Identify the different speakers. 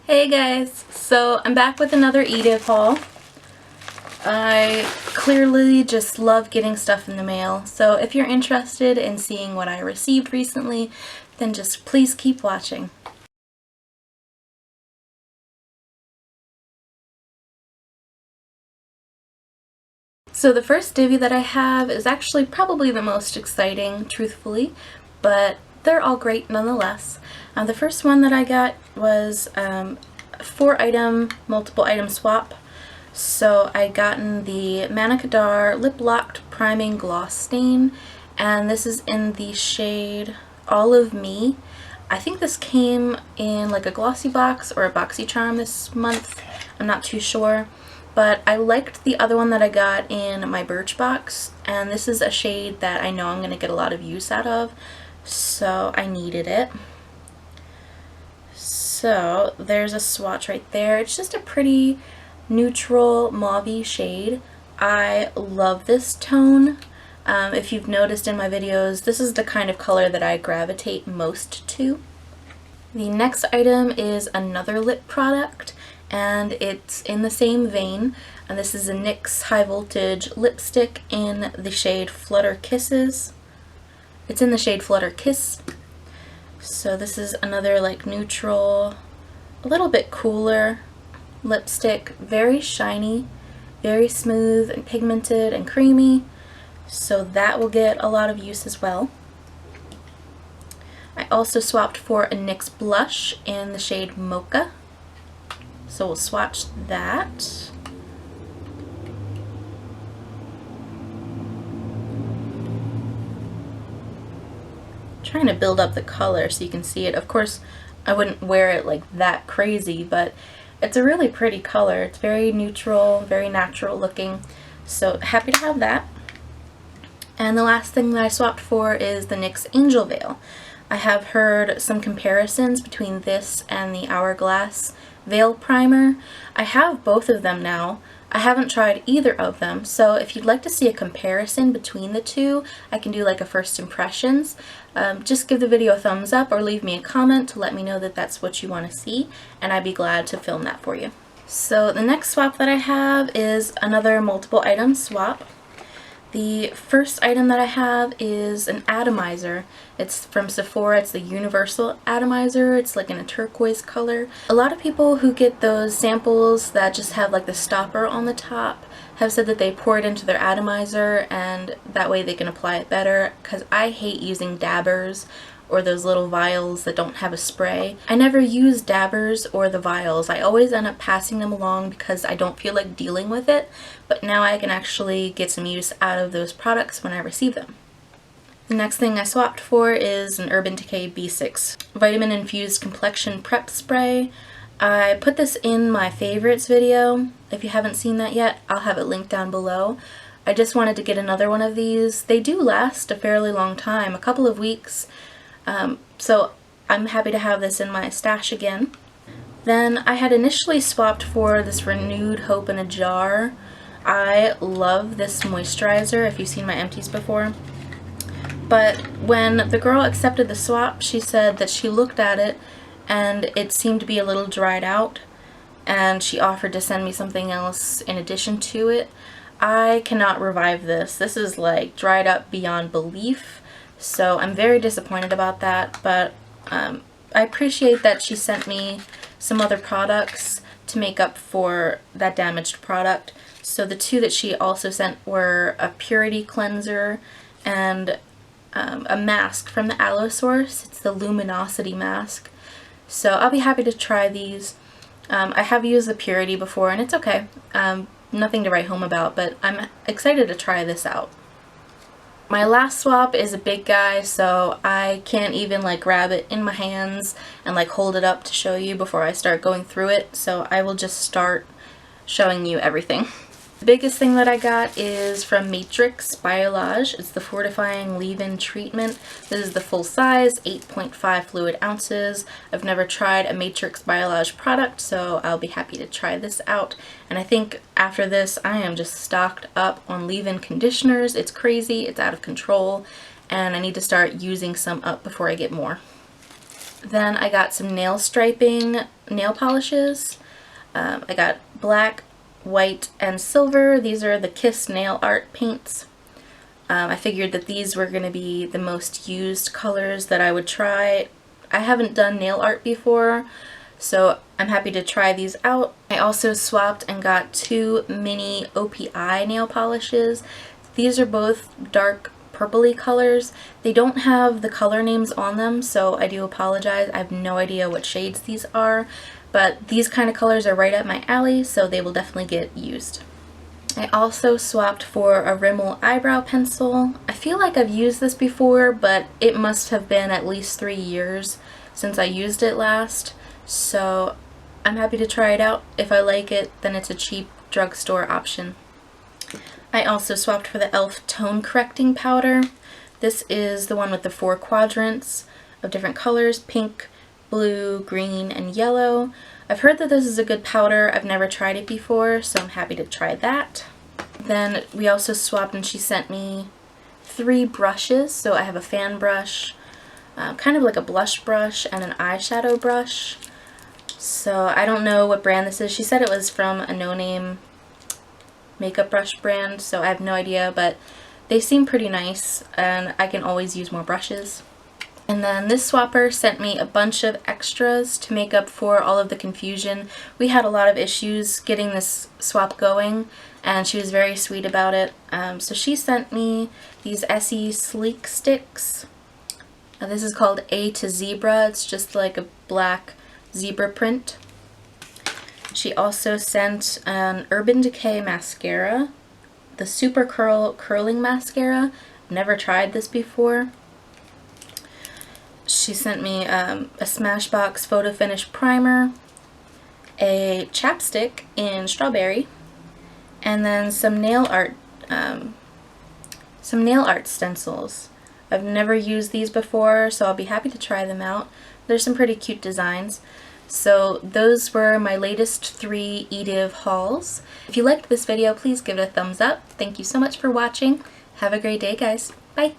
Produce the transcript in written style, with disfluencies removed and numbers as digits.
Speaker 1: Hey guys, so I'm back with another eDivv haul. I clearly just love getting stuff in the mail, so if you're interested in seeing what I received recently, then just please keep watching. So the first divvy that I have is actually probably the most exciting, truthfully, but they're all great nonetheless. The first one that I got was a 4-item, multiple item swap. So I gotten the Manicadar Lip Locked Priming Gloss Stain, and this is in the shade All of Me. I think this came in like a glossy box or a BoxyCharm this month. I'm not too sure. But I liked the other one that I got in my Birchbox, and this is a shade that I know I'm going to get a lot of use out of, so I needed it. So there's a swatch right there. It's just a pretty neutral mauve-y shade. I love this tone. If you've noticed in my videos, this is the kind of color that I gravitate most to. The next item is another lip product, and it's in the same vein, and this is a NYX High Voltage lipstick in the shade Flutter Kisses. It's in the shade Flutter Kiss. So this is another like neutral, a little bit cooler lipstick, very shiny, very smooth and pigmented and creamy, so that will get a lot of use as well. I also swapped for a NYX blush in the shade Mocha, so we'll swatch that. Trying to build up the color so you can see it. Of course, I wouldn't wear it like that crazy, but it's a really pretty color. It's very neutral, very natural looking, so happy to have that. And the last thing that I swapped for is the NYX Angel Veil. I have heard some comparisons between this and the Hourglass Veil Primer. I have both of them now. I haven't tried either of them, so if you'd like to see a comparison between the two, I can do like a first impressions. Just give the video a thumbs up or leave me a comment to let me know that that's what you want to see, and I'd be glad to film that for you. So the next swap that I have is another multiple item swap. The first item that I have is an atomizer. It's from Sephora. It's the Universal Atomizer. It's like in a turquoise color. A lot of people who get those samples that just have like the stopper on the top have said that they pour it into their atomizer and that way they can apply it better, because I hate using dabbers or those little vials that don't have a spray. I never use dabbers or the vials. I always end up passing them along because I don't feel like dealing with it, but now I can actually get some use out of those products when I receive them. The next thing I swapped for is an Urban Decay B6 Vitamin Infused Complexion Prep Spray. I put this in my favorites video. If you haven't seen that yet, I'll have it linked down below. I just wanted to get another one of these. They do last a fairly long time, a couple of weeks. So I'm happy to have this in my stash again. Then I had initially swapped for this Renewed Hope in a Jar. I love this moisturizer, if you've seen my empties before. But when the girl accepted the swap, she said that she looked at it and it seemed to be a little dried out, and she offered to send me something else in addition to it. I cannot revive this. This is like dried up beyond belief. So I'm very disappointed about that, but I appreciate that she sent me some other products to make up for that damaged product. So the two that she also sent were a purity cleanser and a mask from the Aloe Source. It's the Luminosity mask. So I'll be happy to try these. I have used the purity before and it's okay. Nothing to write home about, but I'm excited to try this out. My last swap is a big guy, so I can't even like grab it in my hands and like hold it up to show you before I start going through it, so I will just start showing you everything. The biggest thing that I got is from Matrix Biolage. It's the Fortifying Leave-In Treatment. This is the full size, 8.5 fluid ounces. I've never tried a Matrix Biolage product, so I'll be happy to try this out. And I think after this, I am just stocked up on leave-in conditioners. It's crazy, it's out of control, and I need to start using some up before I get more. Then I got some nail striping nail polishes. I got black, white, and silver. These are the Kiss nail art paints. I figured that these were going to be the most used colors that I would try. I haven't done nail art before, so I'm happy to try these out. I also swapped and got 2 mini OPI nail polishes. These are both dark purpley colors. They don't have the color names on them, so I do apologize. I have no idea what shades these are, but these kind of colors are right up my alley, so they will definitely get used. I also swapped for a Rimmel eyebrow pencil. I feel like I've used this before, but it must have been at least 3 years since I used it last, so I'm happy to try it out. If I like it, then it's a cheap drugstore option. I also swapped for the e.l.f. tone correcting powder. This is the one with the 4 quadrants of different colors: pink, blue, green, and yellow. I've heard that this is a good powder. I've never tried it before, so I'm happy to try that. Then we also swapped and she sent me 3 brushes. So I have a fan brush, kind of like a blush brush, and an eyeshadow brush. So I don't know what brand this is. She said it was from a no-name makeup brush brand, so I have no idea, but they seem pretty nice and I can always use more brushes. And then this swapper sent me a bunch of extras to make up for all of the confusion. We had a lot of issues getting this swap going, and she was very sweet about it. So she sent me these Essie Sleek Sticks. This is called A to Zebra. It's just like a black zebra print. She also sent an Urban Decay mascara, the Super Curling Mascara. Never tried this before. She sent me a Smashbox Photo Finish Primer, a chapstick in Strawberry, and then some nail art stencils. I've never used these before, so I'll be happy to try them out. There's some pretty cute designs. So those were my latest 3 eDivv hauls. If you liked this video, please give it a thumbs up. Thank you so much for watching. Have a great day, guys. Bye!